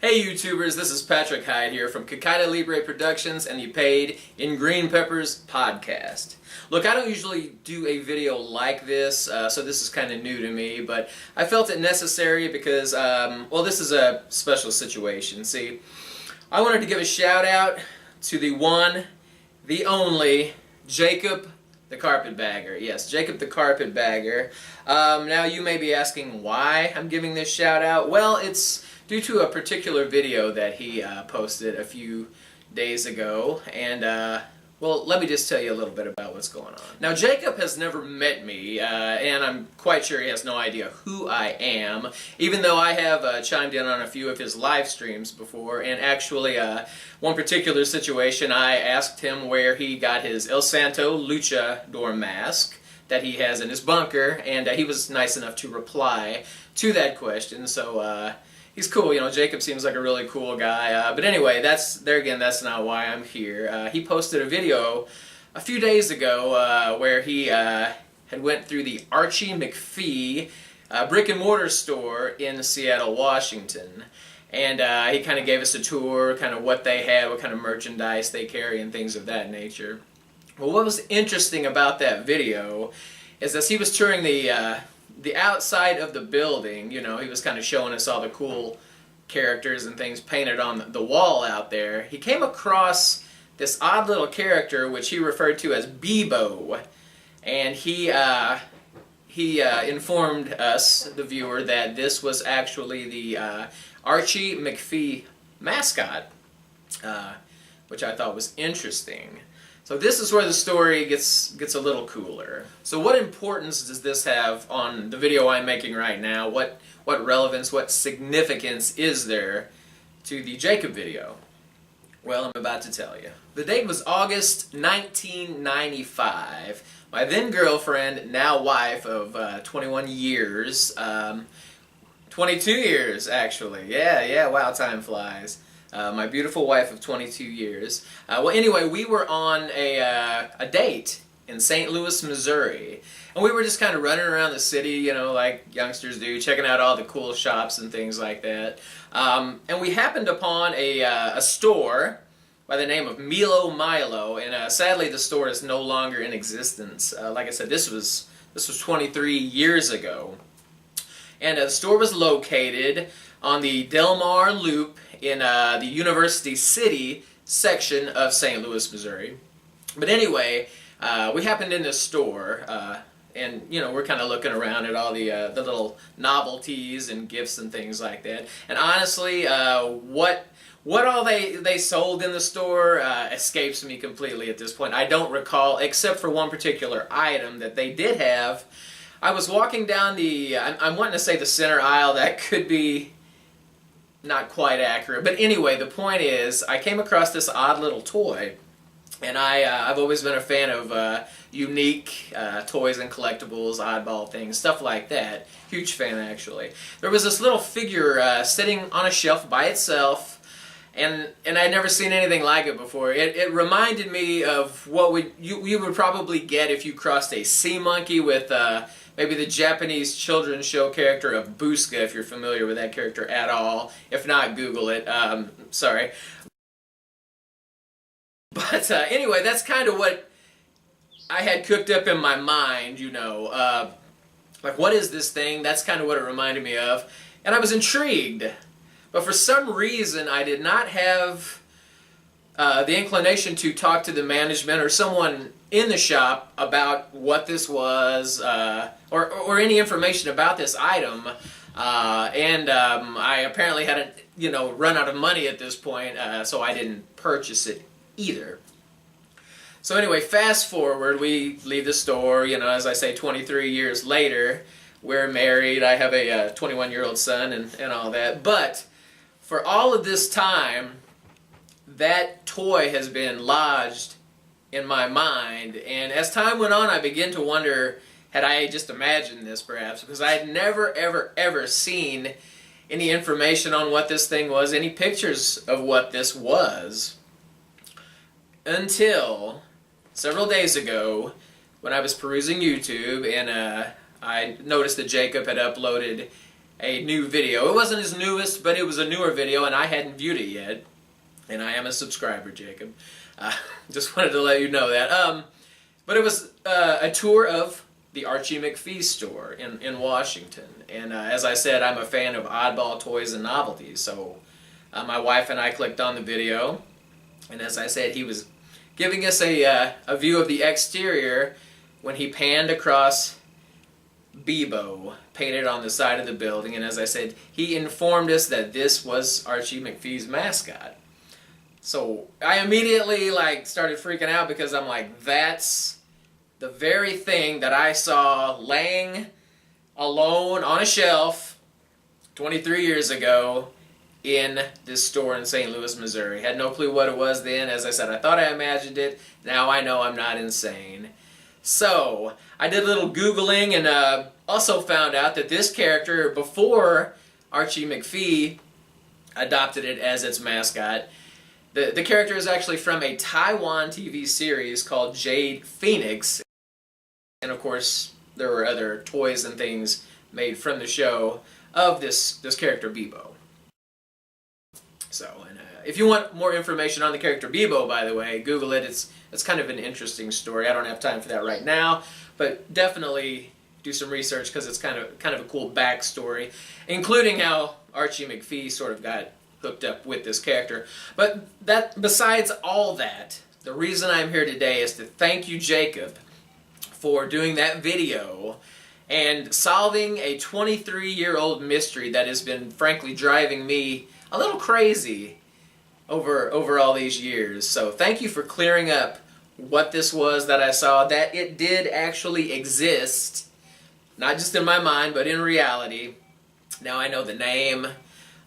Hey YouTubers, this is Patrick Hite here from Kikaidalibre Productions and the Paid in Green Peppers podcast. Look, I don't usually do a video like this, so this is kind of new to me, but I felt it necessary because, well, this is a special situation. See, I wanted to give a shout out to the one, the only, Jacob the Carpetbagger. Yes, Jacob the Carpetbagger. Now you may be asking why I'm giving this shout out. Well, it's due to a particular video that he posted a few days ago, and well, let me just tell you a little bit about what's going on. Now, Jacob has never met me, and I'm quite sure he has no idea who I am, even though I have chimed in on a few of his live streams before, and actually, one particular situation, I asked him where he got his El Santo Luchador mask that he has in his bunker, and he was nice enough to reply to that question, so he's cool. You know, Jacob seems like a really cool guy. But anyway, that's not why I'm here. He posted a video a few days ago where he had went through the Archie McPhee brick and mortar store in Seattle, Washington. And he kind of gave us a tour, kind of what they have, what kind of merchandise they carry, and things of that nature. Well, what was interesting about that video is as he was touring the outside of the building, you know, he was kind of showing us all the cool characters and things painted on the wall out there. He came across this odd little character which he referred to as Bebo, and he informed us, the viewer, that this was actually the Archie McPhee mascot, which I thought was interesting. So this is where the story gets a little cooler. So what importance does this have on the video I'm making right now? What relevance, what significance is there to the Jacob video? Well, I'm about to tell you. The date was August 1995. My then girlfriend, now wife of 21 years, 22 years actually. Yeah, wow, time flies. My beautiful wife of 22 years. Well, anyway, we were on a date in St. Louis, Missouri. And we were just kind of running around the city, you know, like youngsters do, checking out all the cool shops and things like that. And we happened upon a store by the name of Milo, and sadly the store is no longer in existence. Like I said, this was 23 years ago. And the store was located on the Del Mar Loop in the University City section of St. Louis, Missouri. But anyway, we happened in this store, and you know, we're kind of looking around at all the little novelties and gifts and things like that. And honestly, what all they sold in the store escapes me completely at this point. I don't recall, except for one particular item that they did have. I was walking down I'm wanting to say the center aisle. That could be not quite accurate, but anyway, the point is, I came across this odd little toy, and I've always been a fan of unique toys and collectibles, oddball things, stuff like that. Huge fan, actually. There was this little figure sitting on a shelf by itself, and I'd never seen anything like it before. It reminded me of what you would probably get if you crossed a sea monkey with maybe the Japanese children's show character of Buska, if you're familiar with that character at all. If not, Google it. Sorry. But anyway, that's kind of what I had cooked up in my mind, you know. Like, what is this thing? That's kind of what it reminded me of. And I was intrigued. But for some reason, I did not have the inclination to talk to the management or someone in the shop about what this was, or any information about this item, and I apparently hadn't, you know, run out of money at this point, so I didn't purchase it either. So anyway, fast forward, we leave the store, you know, as I say, 23 years later, we're married, I have a 21-year-old son and all that, but for all of this time, that toy has been lodged in my mind, and as time went on, I began to wonder, had I just imagined this perhaps, because I had never ever seen any information on what this thing was, any pictures of what this was, until several days ago when I was perusing YouTube, and I noticed that Jacob had uploaded a new video. It wasn't his newest, but it was a newer video, and I hadn't viewed it yet. And I am a subscriber, Jacob. Just wanted to let you know that. But it was a tour of the Archie McPhee store in Washington. And as I said, I'm a fan of oddball toys and novelties. So my wife and I clicked on the video. And as I said, he was giving us a view of the exterior when he panned across Bebo, painted on the side of the building. And as I said, he informed us that this was Archie McPhee's mascot. So I immediately started freaking out because I'm like, that's the very thing that I saw laying alone on a shelf 23 years ago in this store in St. Louis, Missouri. Had no clue what it was then. As I said, I thought I imagined it. Now I know I'm not insane. So I did a little Googling and also found out that this character, before Archie McPhee adopted it as its mascot, the character is actually from a Taiwan TV series called Jade Phoenix. And of course, there were other toys and things made from the show of this character Bebo. So, and if you want more information on the character Bebo, by the way, Google it. It's kind of an interesting story. I don't have time for that right now, but definitely do some research because it's kind of a cool backstory, including how Archie McPhee sort of got hooked up with this character. But besides all that, the reason I'm here today is to thank you, Jacob, for doing that video and solving a 23-year-old mystery that has been, frankly, driving me a little crazy over all these years. So thank you for clearing up what this was that I saw, that it did actually exist, not just in my mind, but in reality. Now I know the name,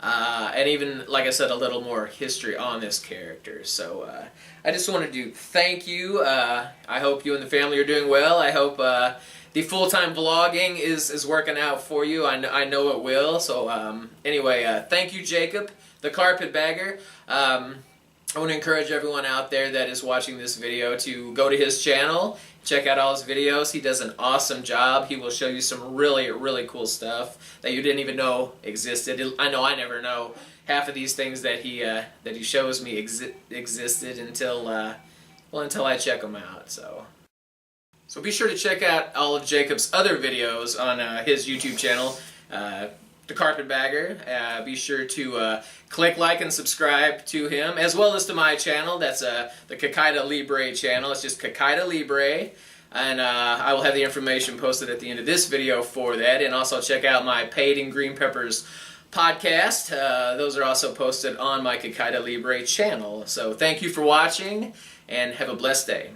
and even, like I said, a little more history on this character. So I just wanted to thank you. I hope you and the family are doing well. I hope the full-time vlogging is working out for you. I know it will. So anyway, thank you, Jacob The Carpetbagger. I want to encourage everyone out there that is watching this video to go to his channel, check out all his videos. He does an awesome job. He will show you some really, really cool stuff that you didn't even know existed. I know I never know half of these things that he shows me existed until I check them out. So be sure to check out all of Jacob's other videos on his YouTube channel, The Carpetbagger. Be sure to click like and subscribe to him, as well as to my channel. That's the Kikaidalibre channel. It's just Kikaidalibre. And I will have the information posted at the end of this video for that. And also check out my Paid in Green Peppers podcast. Those are also posted on my Kikaidalibre channel. So thank you for watching, and have a blessed day.